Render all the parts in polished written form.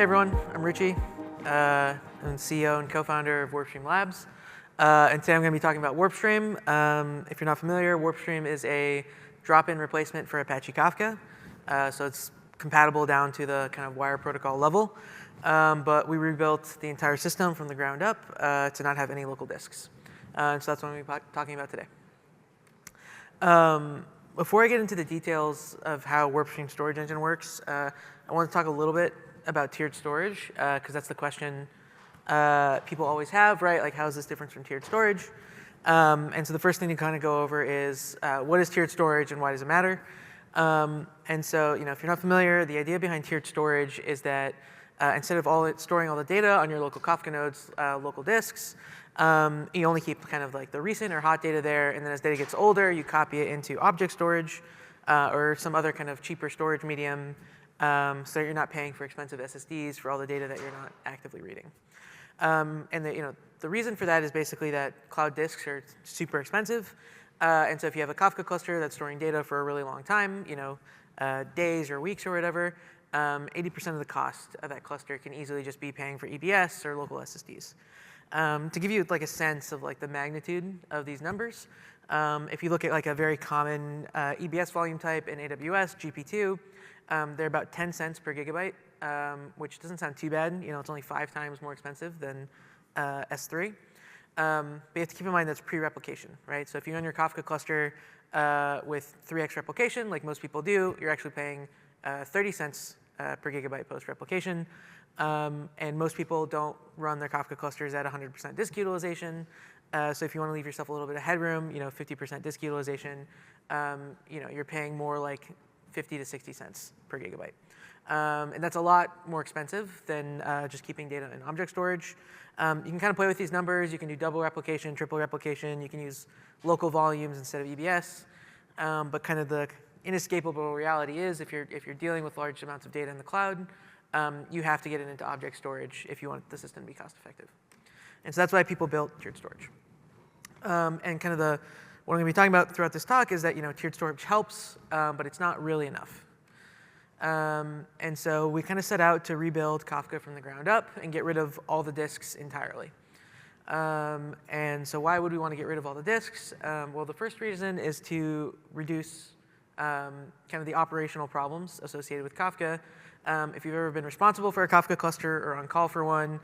Hey everyone, I'm Ruchi. I'm CEO and co-founder of WarpStream Labs. And today I'm going to be talking about WarpStream. If you're not familiar, WarpStream is a drop-in replacement for Apache Kafka. So it's compatible down to the kind of wire protocol level. But we rebuilt the entire system from the ground up to not have any local disks. So that's what I'm going to be talking about today. Before I get into the details of how WarpStream storage engine works, I want to talk a little bit about tiered storage, because that's the question people always have, right? Like, how is this different from tiered storage? And so the first thing to kind of go over is what is tiered storage and why does it matter? And so, if you're not familiar, the idea behind tiered storage is that instead of storing all the data on your local Kafka nodes, local disks, you only keep kind of like the recent or hot data there, and then as data gets older, you copy it into object storage or some other kind of cheaper storage medium, so you're not paying for expensive SSDs for all the data that you're not actively reading. And the reason for that is basically that cloud disks are super expensive, and so if you have a Kafka cluster that's storing data for a really long time, days or weeks or whatever, 80% of the cost of that cluster can easily just be paying for EBS or local SSDs. To give you like a sense of like the magnitude of these numbers, if you look at like a very common EBS volume type in AWS, GP2, they're about 10 cents per gigabyte, which doesn't sound too bad. It's only 5 times more expensive than S3. But you have to keep in mind that's pre-replication, right? So if you run your Kafka cluster with 3x replication, like most people do, you're actually paying 30 cents per gigabyte post-replication. And most people don't run their Kafka clusters at 100% disk utilization. So if you want to leave yourself a little bit of headroom, 50% disk utilization, you're paying more like 50 to 60 cents per gigabyte. And that's a lot more expensive than just keeping data in object storage. You can kind of play with these numbers. You can do double replication, triple replication. You can use local volumes instead of EBS. But kind of the inescapable reality is if you're dealing with large amounts of data in the cloud, you have to get it into object storage if you want the system to be cost effective. And so that's why people built tiered storage. And kind of what I'm going to be talking about throughout this talk is that tiered storage helps, but it's not really enough. And so we kind of set out to rebuild Kafka from the ground up and get rid of all the disks entirely. And so why would we want to get rid of all the disks? Well, the first reason is to reduce kind of the operational problems associated with Kafka. If you've ever been responsible for a Kafka cluster or on call for one,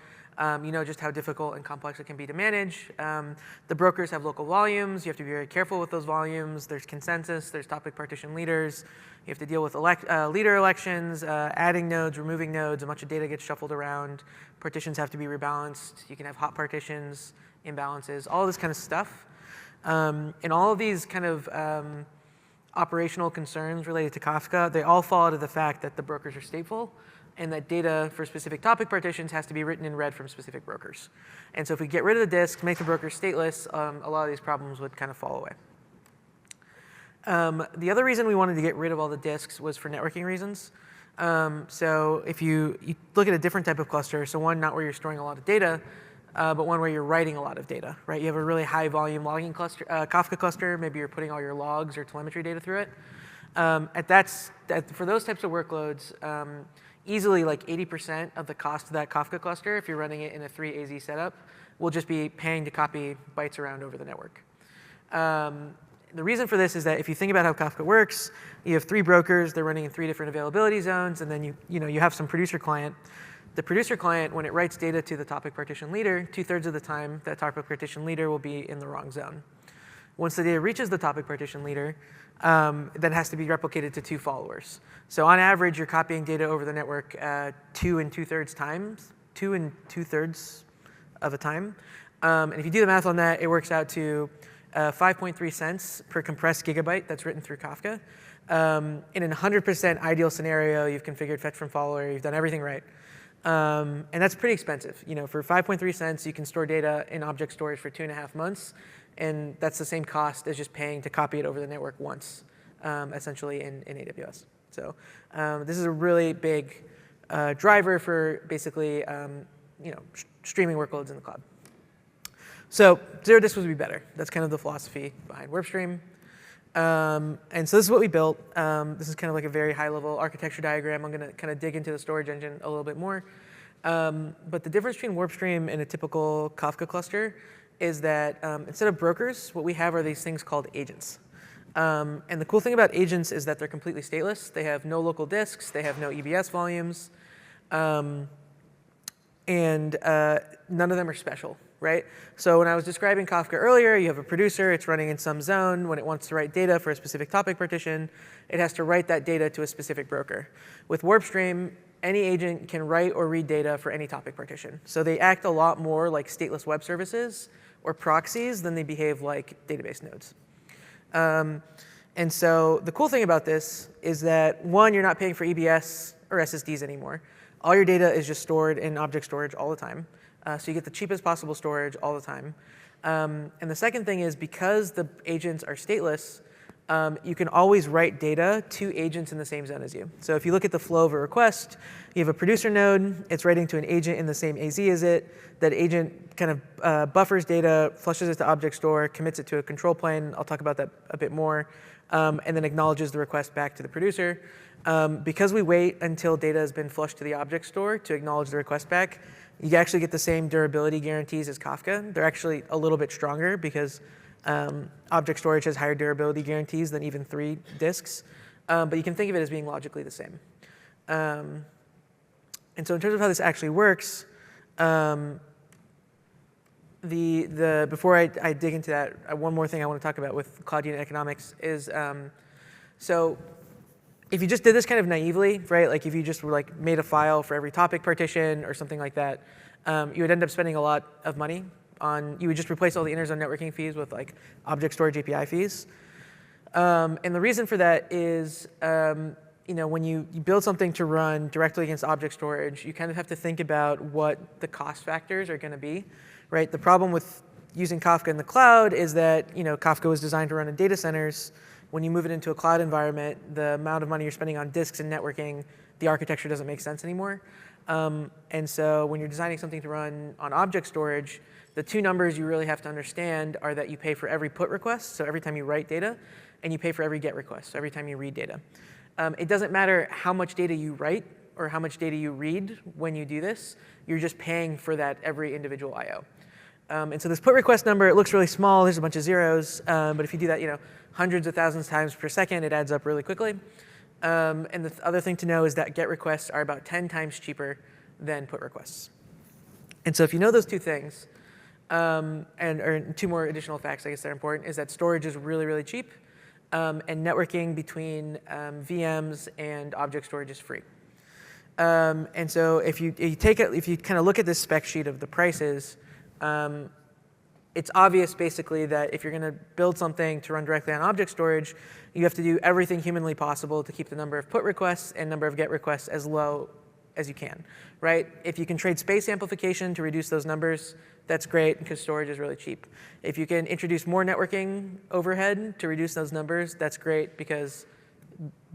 you know just how difficult and complex it can be to manage. The brokers have local volumes. You have to be very careful with those volumes. There's consensus. There's topic partition leaders. You have to deal with leader elections, adding nodes, removing nodes. A bunch of data gets shuffled around. Partitions have to be rebalanced. You can have hot partitions, imbalances, all this kind of stuff. And all of these kind of operational concerns related to Kafka, they all fall out of the fact that the brokers are stateful and that data for specific topic partitions has to be written and read from specific brokers. And so if we get rid of the disks, make the brokers stateless, a lot of these problems would kind of fall away. The other reason we wanted to get rid of all the disks was for networking reasons. So if you look at a different type of cluster, so one not where you're storing a lot of data, but one where you're writing a lot of data, right? You have a really high volume logging cluster, Kafka cluster. Maybe you're putting all your logs or telemetry data through it. For those types of workloads, easily like 80% of the cost of that Kafka cluster, if you're running it in a 3AZ setup, will just be paying to copy bytes around over the network. The reason for this is that if you think about how Kafka works, you have 3 brokers. They're running in 3 different availability zones, and then you have some producer client. The producer client, when it writes data to the topic partition leader, 2/3 of the time, that topic partition leader will be in the wrong zone. Once the data reaches the topic partition leader, that has to be replicated to 2 followers. So on average, you're copying data over the network 2 2/3 times, 2 2/3 of a time. And if you do the math on that, it works out to 5.3 cents per compressed gigabyte that's written through Kafka. In a 100% ideal scenario, you've configured fetch from follower, you've done everything right. And that's pretty expensive. For 5.3 cents, you can store data in object storage for 2.5 months, and that's the same cost as just paying to copy it over the network once, essentially in AWS. So this is a really big driver for basically streaming workloads in the cloud. So zero disk would be better. That's kind of the philosophy behind WarpStream. And so this is what we built. This is kind of like a very high-level architecture diagram. I'm going to kind of dig into the storage engine a little bit more. But the difference between WarpStream and a typical Kafka cluster is that instead of brokers, what we have are these things called agents. And the cool thing about agents is that they're completely stateless. They have no local disks. They have no EBS volumes. And none of them are special, right? So when I was describing Kafka earlier, you have a producer. It's running in some zone. When it wants to write data for a specific topic partition, it has to write that data to a specific broker. With WarpStream, any agent can write or read data for any topic partition. So they act a lot more like stateless web services or proxies than they behave like database nodes. And so the cool thing about this is that, one, you're not paying for EBS or SSDs anymore. All your data is just stored in object storage all the time. So you get the cheapest possible storage all the time. And the second thing is, because the agents are stateless, you can always write data to agents in the same zone as you. So if you look at the flow of a request, you have a producer node. It's writing to an agent in the same AZ as it. That agent kind of buffers data, flushes it to object store, commits it to a control plane. I'll talk about that a bit more. And then acknowledges the request back to the producer. Because we wait until data has been flushed to the object store to acknowledge the request back, you actually get the same durability guarantees as Kafka. They're actually a little bit stronger because object storage has higher durability guarantees than even 3 disks. But you can think of it as being logically the same. And so in terms of how this actually works, before I dig into that, one more thing I want to talk about with cloud unit economics is, so if you just did this kind of naively, right? Like if you just were like made a file for every topic partition or something like that, you would end up spending a lot of money on, you would just replace all the interzone networking fees with like object storage API fees. And the reason for that is, when you build something to run directly against object storage, you kind of have to think about what the cost factors are going to be, right? The problem with using Kafka in the cloud is that, Kafka was designed to run in data centers. When you move it into a cloud environment, the amount of money you're spending on disks and networking, the architecture doesn't make sense anymore. And so when you're designing something to run on object storage, the 2 numbers you really have to understand are that you pay for every put request, so every time you write data, and you pay for every get request, so every time you read data. It doesn't matter how much data you write or how much data you read when you do this. You're just paying for that every individual I/O. And so this put request number, it looks really small. There's a bunch of zeros. But if you do that, hundreds of thousands of times per second, it adds up really quickly. And the other thing to know is that get requests are about 10 times cheaper than put requests. And so if you know those 2 things, or 2 more additional facts, I guess that are important, is that storage is really, really cheap. And networking between VMs and object storage is free. And so if you kind of look at this spec sheet of the prices, it's obvious basically that if you're going to build something to run directly on object storage, you have to do everything humanly possible to keep the number of put requests and number of get requests as low as you can, right? If you can trade space amplification to reduce those numbers, that's great because storage is really cheap. If you can introduce more networking overhead to reduce those numbers, that's great because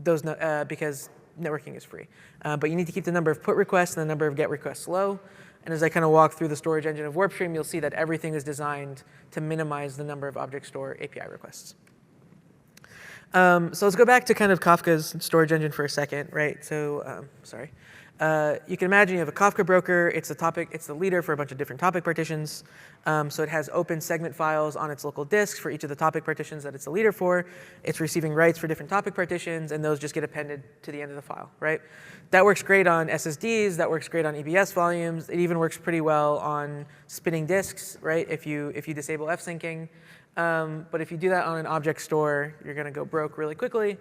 networking is free. But you need to keep the number of put requests and the number of get requests low. And as I kind of walk through the storage engine of WarpStream, you'll see that everything is designed to minimize the number of object store API requests. So let's go back to kind of Kafka's storage engine for a second, right? So you can imagine you have a Kafka broker. It's the leader for a bunch of different topic partitions. So it has open segment files on its local disks for each of the topic partitions that it's the leader for. It's receiving writes for different topic partitions, and those just get appended to the end of the file, right? That works great on SSDs. That works great on EBS volumes. It even works pretty well on spinning disks, right? If you disable f-syncing. But if you do that on an object store, you're going to go broke really quickly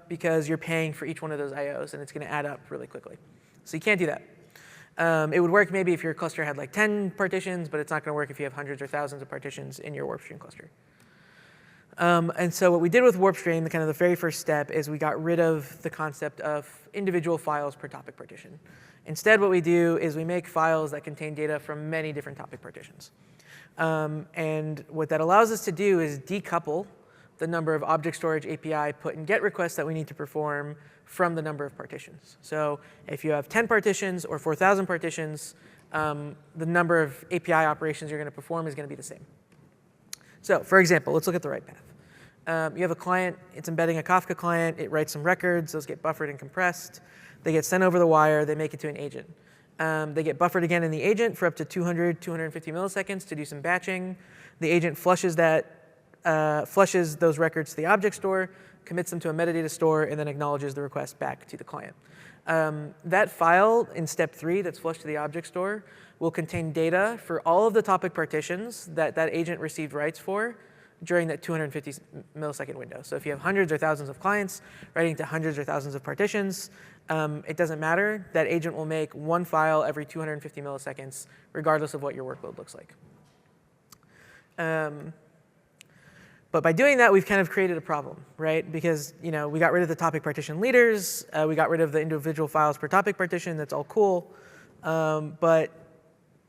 because you're paying for each one of those IOs, and it's going to add up really quickly. So you can't do that. It would work maybe if your cluster had like 10 partitions, but it's not going to work if you have hundreds or thousands of partitions in your WarpStream cluster. And so what we did with WarpStream, the very first step, is we got rid of the concept of individual files per topic partition. Instead, what we do is we make files that contain data from many different topic partitions. And what that allows us to do is decouple the number of object storage API put and get requests that we need to perform from the number of partitions. So if you have 10 partitions or 4,000 partitions, the number of API operations you're going to perform is going to be the same. So for example, let's look at the write path. You have a client. It's embedding a Kafka client. It writes some records. Those get buffered and compressed. They get sent over the wire. They make it to an agent. They get buffered again in the agent for up to 200, 250 milliseconds to do some batching. The agent flushes those records to the object store, commits them to a metadata store, and then acknowledges the request back to the client. That file in step 3 that's flushed to the object store will contain data for all of the topic partitions that that agent received writes for during that 250 millisecond window. So if you have hundreds or thousands of clients writing to hundreds or thousands of partitions, it doesn't matter. That agent will make one file every 250 milliseconds, regardless of what your workload looks like. But by doing that, we've kind of created a problem, right? Because we got rid of the topic partition leaders. We got rid of the individual files per topic partition. That's all cool. But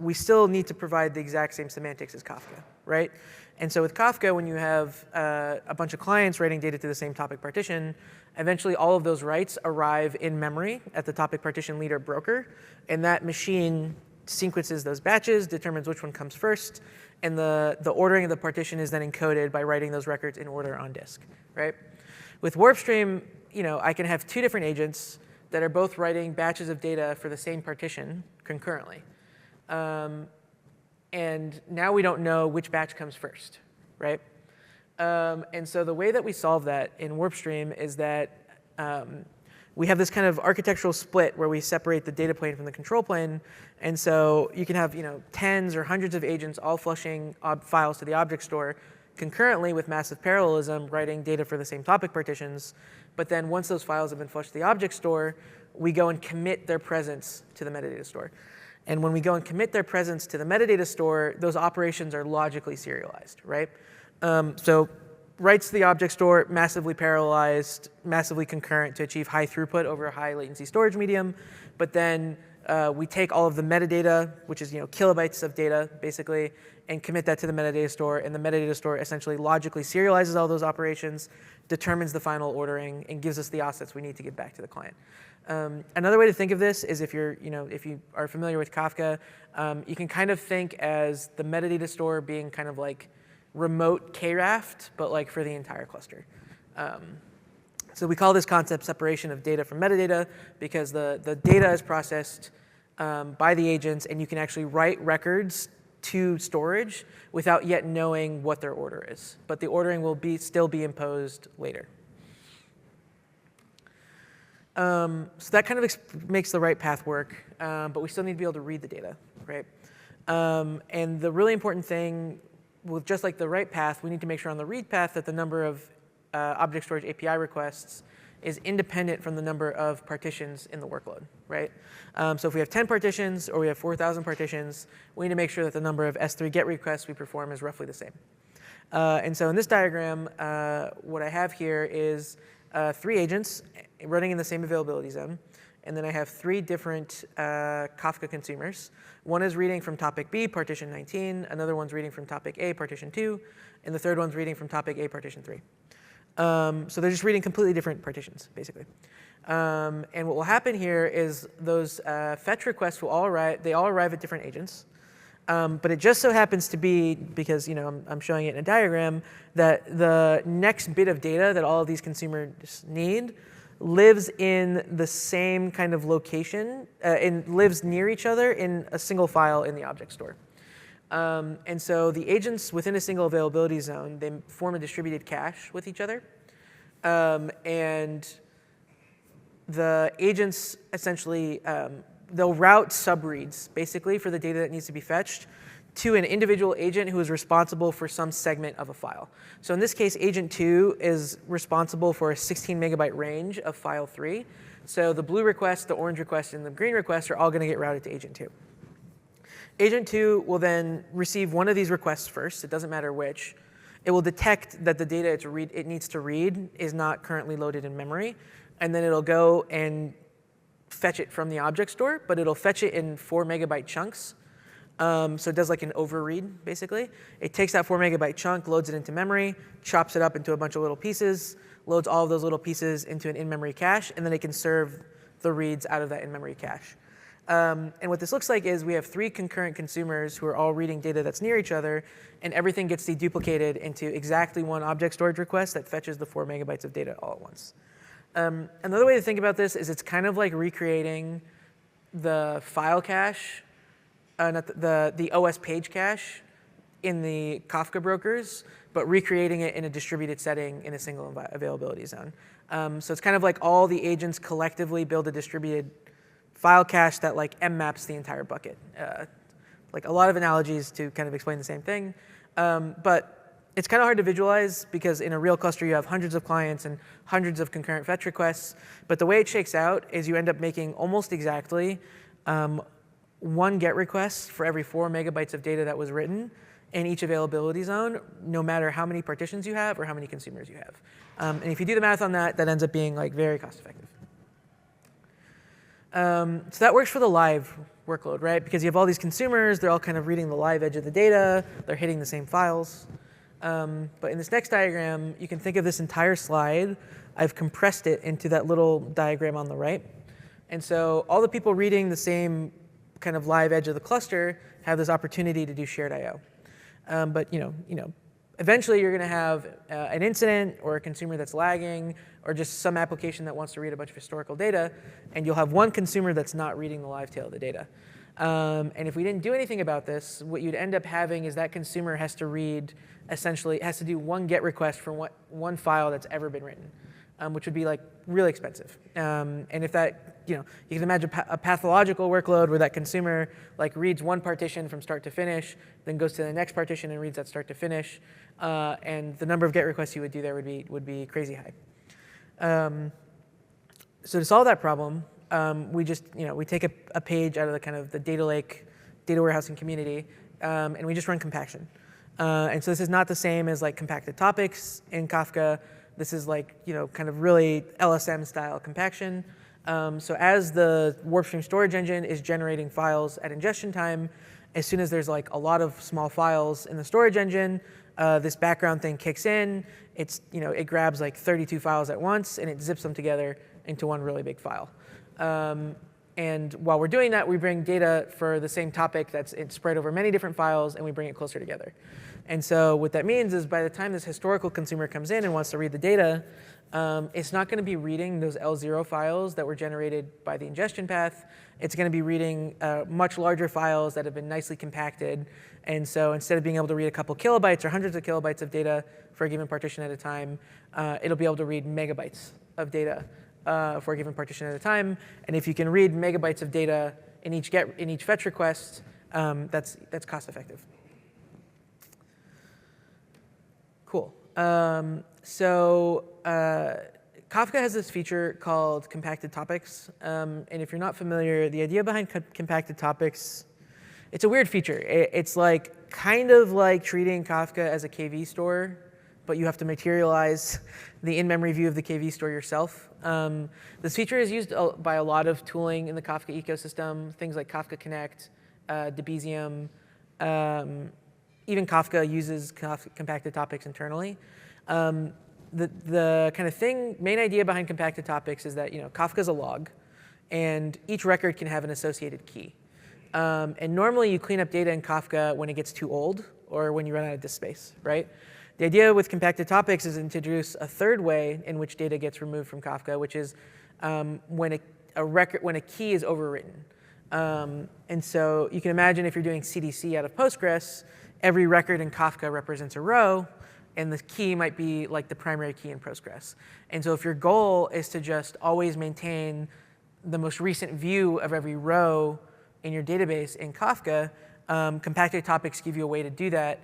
we still need to provide the exact same semantics as Kafka, right? And so with Kafka, when you have a bunch of clients writing data to the same topic partition, eventually all of those writes arrive in memory at the topic partition leader broker. And that machine sequences those batches, determines which one comes first, and the ordering of the partition is then encoded by writing those records in order on disk, right? With WarpStream, I can have 2 different agents that are both writing batches of data for the same partition concurrently. And now we don't know which batch comes first, right? And so the way that we solve that in WarpStream is that we have this kind of architectural split where we separate the data plane from the control plane. And so you can have tens or hundreds of agents all flushing files to the object store concurrently with massive parallelism, writing data for the same topic partitions. But then once those files have been flushed to the object store, we go and commit their presence to the metadata store. And when we go and commit their presence to the metadata store, those operations are logically serialized, right? So writes to the object store, massively parallelized, massively concurrent to achieve high throughput over a high latency storage medium. But then we take all of the metadata, which is kilobytes of data, basically, and commit that to the metadata store. And the metadata store essentially logically serializes all those operations, determines the final ordering, and gives us the assets we need to get back to the client. Another way to think of this is if you are familiar with Kafka, you can kind of think as the metadata store being kind of like remote K-Raft, but like for the entire cluster. So we call this concept separation of data from metadata because the data is processed by the agents, and you can actually write records to storage without yet knowing what their order is. But the ordering will still be imposed later. So that kind of makes the write path work, but we still need to be able to read the data, right? And the really important thing, with just like the write path, we need to make sure on the read path that the number of object storage API requests is independent from the number of partitions in the workload, right? So if we have 10 partitions or we have 4,000 partitions, we need to make sure that the number of S3 GET requests we perform is roughly the same. And so in this diagram, what I have here is 3 agents running in the same availability zone. And then I have 3 different Kafka consumers. One is reading from topic B, partition 19. Another one's reading from topic A, partition 2. And the third one's reading from topic A, partition 3. So they're just reading completely different partitions, basically. And what will happen here is those fetch requests will all arrive. They all arrive at different agents. But it just so happens to be, because I'm showing it in a diagram, that the next bit of data that all of these consumers need lives in the same kind of location and lives near each other in a single file in the object store. And so the agents within a single availability zone, they form a distributed cache with each other. And the agents essentially, they'll route subreads, basically, for the data that needs to be fetched to an individual agent who is responsible for some segment of a file. So in this case, agent 2 is responsible for a 16 megabyte range of file 3. So the blue request, the orange request, and the green request are all going to get routed to agent 2. Agent 2 will then receive one of these requests first. It doesn't matter which. It will detect that the data it needs to read is not currently loaded in memory. And then it'll go and fetch it from the object store, but it'll fetch it in 4 megabyte chunks. So it does like an overread, basically. It takes that 4 megabyte chunk, loads it into memory, chops it up into a bunch of little pieces, loads all of those little pieces into an in-memory cache, and then it can serve the reads out of that in-memory cache. And what this looks like is we have 3 concurrent consumers who are all reading data that's near each other, and everything gets deduplicated into exactly one object storage request that fetches the 4 megabytes of data all at once. Another way to think about this is it's kind of like recreating the file cache, not the OS page cache in the Kafka brokers, but recreating it in a distributed setting in a single availability zone. So it's kind of like all the agents collectively build a distributed file cache that like maps the entire bucket. Like a lot of analogies to kind of explain the same thing. But it's kind of hard to visualize because in a real cluster you have hundreds of clients and hundreds of concurrent fetch requests. But the way it shakes out is you end up making almost exactly one GET request for every 4 megabytes of data that was written in each availability zone, no matter how many partitions you have or how many consumers you have. And if you do the math on that, that ends up being like very cost effective. So that works for the live workload, right? Because you have all these consumers, they're all kind of reading the live edge of the data, they're hitting the same files. But in this next diagram, you can think of this entire slide. I've compressed it into that little diagram on the right. And so all the people reading the same kind of live edge of the cluster have this opportunity to do shared I/O. But eventually you're going to have an incident or a consumer that's lagging or just some application that wants to read a bunch of historical data, and you'll have one consumer that's not reading the live tail of the data. And if we didn't do anything about this, what you'd end up having is that consumer has to read, essentially, has to do one GET request for one file that's ever been written, which would be like really expensive. And if that, you can imagine a pathological workload where that consumer like reads one partition from start to finish, then goes to the next partition and reads that start to finish, and the number of GET requests you would do there would be crazy high. So to solve that problem, we just, we take a page out of the kind of the data lake, data warehousing community, and we just run compaction. And so this is not the same as like compacted topics in Kafka. This is like, kind of really LSM style compaction. So as the WarpStream storage engine is generating files at ingestion time, as soon as there's like a lot of small files in the storage engine, this background thing kicks in. It grabs like 32 files at once and it zips them together into one really big file. And while we're doing that, we bring data for the same topic that's spread over many different files, and we bring it closer together. And so what that means is by the time this historical consumer comes in and wants to read the data, it's not going to be reading those L0 files that were generated by the ingestion path. It's going to be reading much larger files that have been nicely compacted. And so instead of being able to read a couple kilobytes or hundreds of kilobytes of data for a given partition at a time, it'll be able to read megabytes of data for a given partition at a time. And if you can read megabytes of data in each fetch request, that's cost effective. Cool. So Kafka has this feature called compacted topics. And if you're not familiar, the idea behind compacted topics, it's a weird feature. It's like kind of like treating Kafka as a KV store, but you have to materialize the in-memory view of the KV store yourself. This feature is used by a lot of tooling in the Kafka ecosystem, things like Kafka Connect, Debezium. Even Kafka uses compacted topics internally. The kind of main idea behind compacted topics is that Kafka's a log, and each record can have an associated key. And normally you clean up data in Kafka when it gets too old or when you run out of disk space, right? The idea with compacted topics is to introduce a third way in which data gets removed from Kafka, which is when a key is overwritten. And so you can imagine if you're doing CDC out of Postgres, every record in Kafka represents a row, and the key might be like the primary key in Postgres. And so if your goal is to just always maintain the most recent view of every row in your database in Kafka, compacted topics give you a way to do that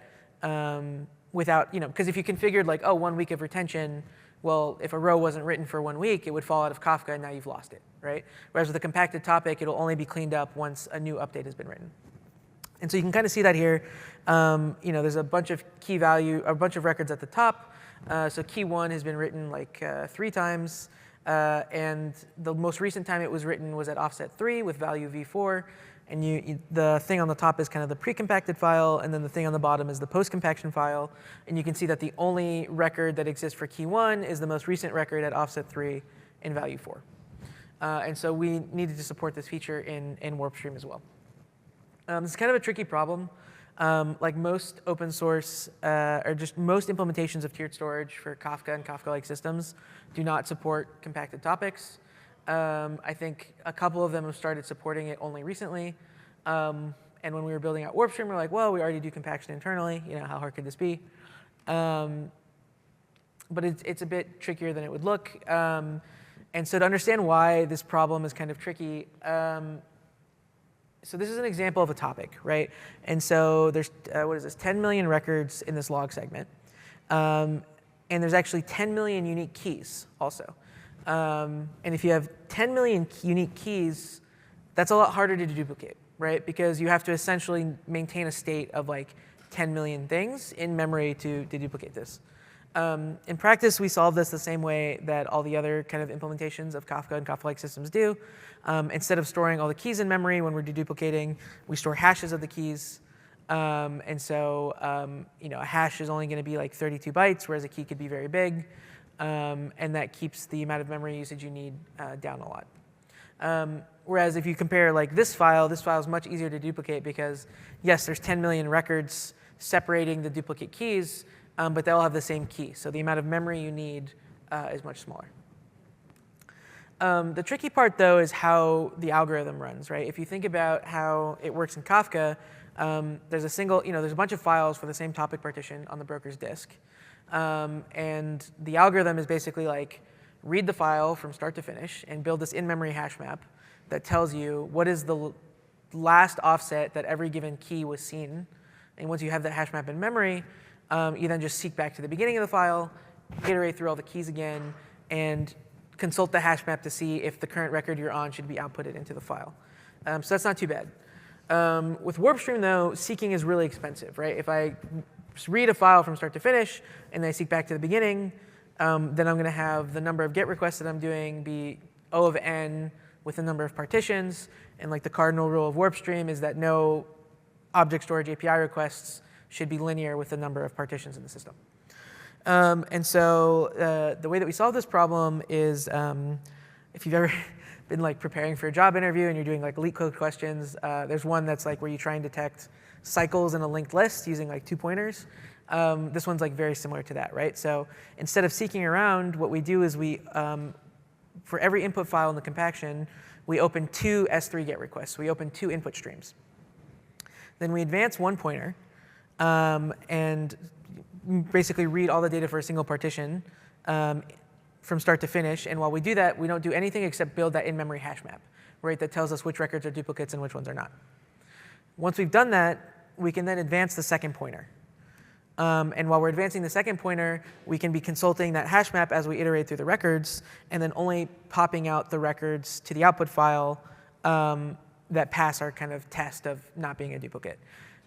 without, because if you configured like, 1 week of retention, well, if a row wasn't written for 1 week, it would fall out of Kafka, and now you've lost it, right? Whereas with a compacted topic, it'll only be cleaned up once a new update has been written. And so you can kind of see that here. There's a bunch of a bunch of records at the top. So key 1 has been written like 3 times. And the most recent time it was written was at offset 3 with value v4. And the thing on the top is kind of the pre-compacted file, and then the thing on the bottom is the post-compaction file. And you can see that the only record that exists for key 1 is the most recent record at offset 3 in value 4. And so we needed to support this feature in WarpStream as well. It's kind of a tricky problem. Like most open source, or just most implementations of tiered storage for Kafka and Kafka-like systems do not support compacted topics. I think a couple of them have started supporting it only recently. And when we were building out WarpStream, we're like, well, we already do compaction internally. How hard could this be? But it's a bit trickier than it would look. And so to understand why this problem is kind of tricky, so this is an example of a topic, right? And so there's, 10 million records in this log segment. And there's actually 10 million unique keys also. And if you have 10 million unique keys, that's a lot harder to duplicate, right? Because you have to essentially maintain a state of like 10 million things in memory to duplicate this. In practice, we solve this the same way that all the other kind of implementations of Kafka and Kafka-like systems do. Instead of storing all the keys in memory when we're deduplicating, we store hashes of the keys. And so a hash is only going to be like 32 bytes, whereas a key could be very big. And that keeps the amount of memory usage you need down a lot. Whereas if you compare like this file is much easier to duplicate because, yes, there's 10 million records separating the duplicate keys, but they all have the same key. So the amount of memory you need is much smaller. The tricky part, though, is how the algorithm runs, right? If you think about how it works in Kafka, there's a bunch of files for the same topic partition on the broker's disk. And the algorithm is basically like, read the file from start to finish and build this in-memory hash map that tells you what is the last offset that every given key was seen. And once you have that hash map in memory, you then just seek back to the beginning of the file, iterate through all the keys again, and consult the hash map to see if the current record you're on should be outputted into the file. So that's not too bad. With WarpStream, though, seeking is really expensive, right? If I just read a file from start to finish and then I seek back to the beginning, then I'm going to have the number of GET requests that I'm doing be O of n with the number of partitions. And like the cardinal rule of WarpStream is that no object storage API requests should be linear with the number of partitions in the system. And so the way that we solve this problem is if you've ever been like preparing for a job interview and you're doing like elite code questions, there's one that's like where you try and detect cycles in a linked list using like 2 pointers. This one's like very similar to that, right? So instead of seeking around, what we do is we, for every input file in the compaction, we open 2 S3 GET requests. We open 2 input streams. Then we advance 1 pointer and basically read all the data for a single partition from start to finish. And while we do that, we don't do anything except build that in-memory hash map, right? That tells us which records are duplicates and which ones are not. Once we've done that, we can then advance the second pointer. And while we're advancing the second pointer, we can be consulting that hash map as we iterate through the records, and then only popping out the records to the output file that pass our kind of test of not being a duplicate.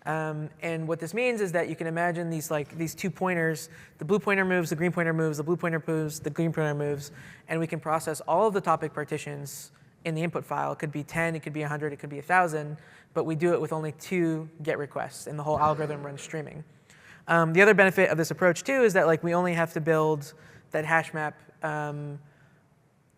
And what this means is that you can imagine these 2 pointers. The blue pointer moves, the green pointer moves, the blue pointer moves, the green pointer moves, and we can process all of the topic partitions in the input file. It could be 10, it could be 100, it could be 1,000, but we do it with only 2 GET requests, and the whole algorithm runs streaming. The other benefit of this approach, too, is that like we only have to build that hash map in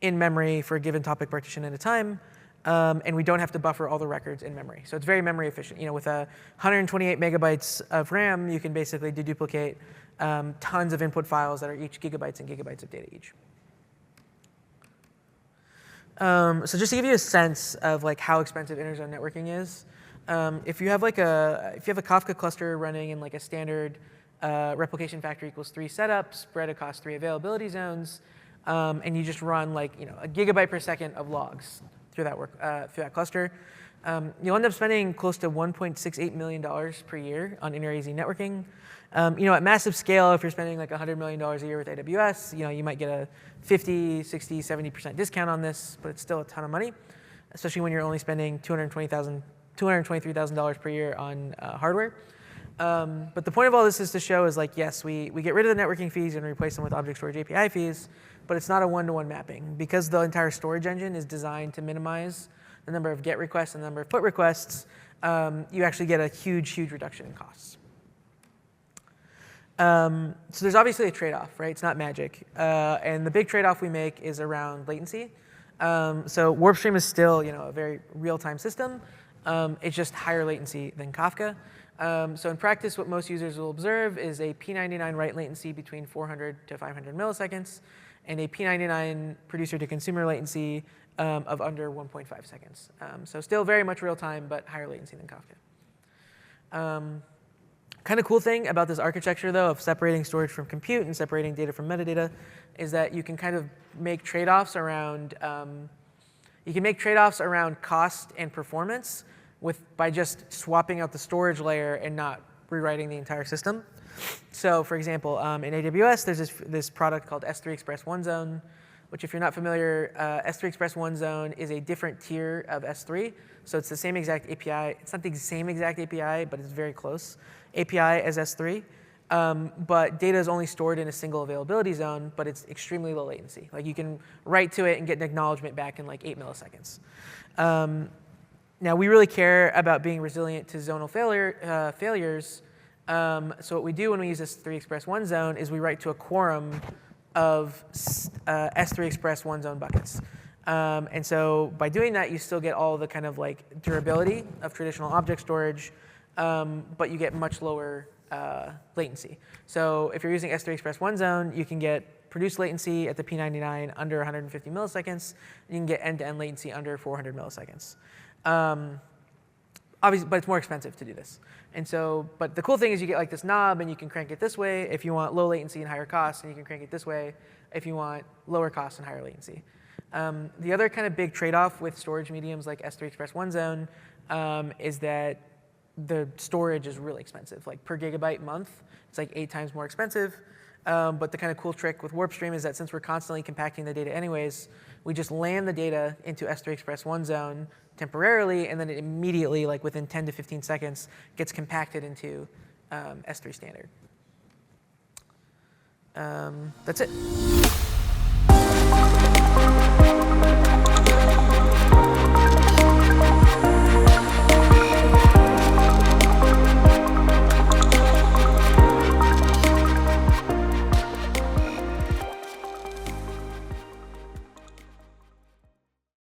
memory for a given topic partition at a time, and we don't have to buffer all the records in memory. So it's very memory efficient. With 128 megabytes of RAM, you can basically deduplicate tons of input files that are each gigabytes and gigabytes of data each. So just to give you a sense of like how expensive interzone networking is, if you have a Kafka cluster running in like a standard replication factor equals 3 setup spread across 3 availability zones, and you just run like a gigabyte per second of logs through that cluster, you'll end up spending close to $1.68 million per year on inter-AZ networking. At massive scale, if you're spending like $100 million a year with AWS, you might get a 50, 60, 70% discount on this, but it's still a ton of money, especially when you're only spending $223,000 per year on hardware. But the point of all this is to show is like, yes, we get rid of the networking fees and replace them with object storage API fees, but it's not a one-to-one mapping. Because the entire storage engine is designed to minimize the number of GET requests and the number of put requests, you actually get a huge, huge reduction in costs. So there's obviously a trade-off, right? It's not magic. And the big trade-off we make is around latency. So WarpStream is still a very real-time system. It's just higher latency than Kafka. So in practice, what most users will observe is a P99 write latency between 400 to 500 milliseconds, and a P99 producer to consumer latency of under 1.5 seconds. So still very much real time, but higher latency than Kafka. Kind of cool thing about this architecture, though, of separating storage from compute and separating data from metadata, is that you can kind of make trade-offs around cost and performance by just swapping out the storage layer and not rewriting the entire system. So, for example, in AWS, there's this product called S3 Express One Zone, which, if you're not familiar, S3 Express One Zone is a different tier of S3. So it's the same exact API. It's not the same exact API, but it's very close API as S3. But data is only stored in a single availability zone, but it's extremely low latency. Like, you can write to it and get an acknowledgement back in like 8 milliseconds. Now, we really care about being resilient to zonal failures. So what we do when we use S3 Express One Zone is we write to a quorum of S3 Express One Zone buckets. And so by doing that, you still get all the kind of like durability of traditional object storage, but you get much lower latency. So if you're using S3 Express One Zone, you can get produced latency at the P99 under 150 milliseconds. And you can get end-to-end latency under 400 milliseconds. Obviously, but it's more expensive to do this. And so, but the cool thing is you get like this knob, and you can crank it this way if you want low latency and higher cost, and you can crank it this way if you want lower cost and higher latency. The other kind of big trade-off with storage mediums like S3 Express One Zone is that the storage is really expensive. Like, per gigabyte month, it's like 8 times more expensive. But the kind of cool trick with Warp Stream is that since we're constantly compacting the data anyways, we just land the data into S3 Express One Zone temporarily, and then it immediately, like within 10 to 15 seconds, gets compacted into S3 standard. That's it.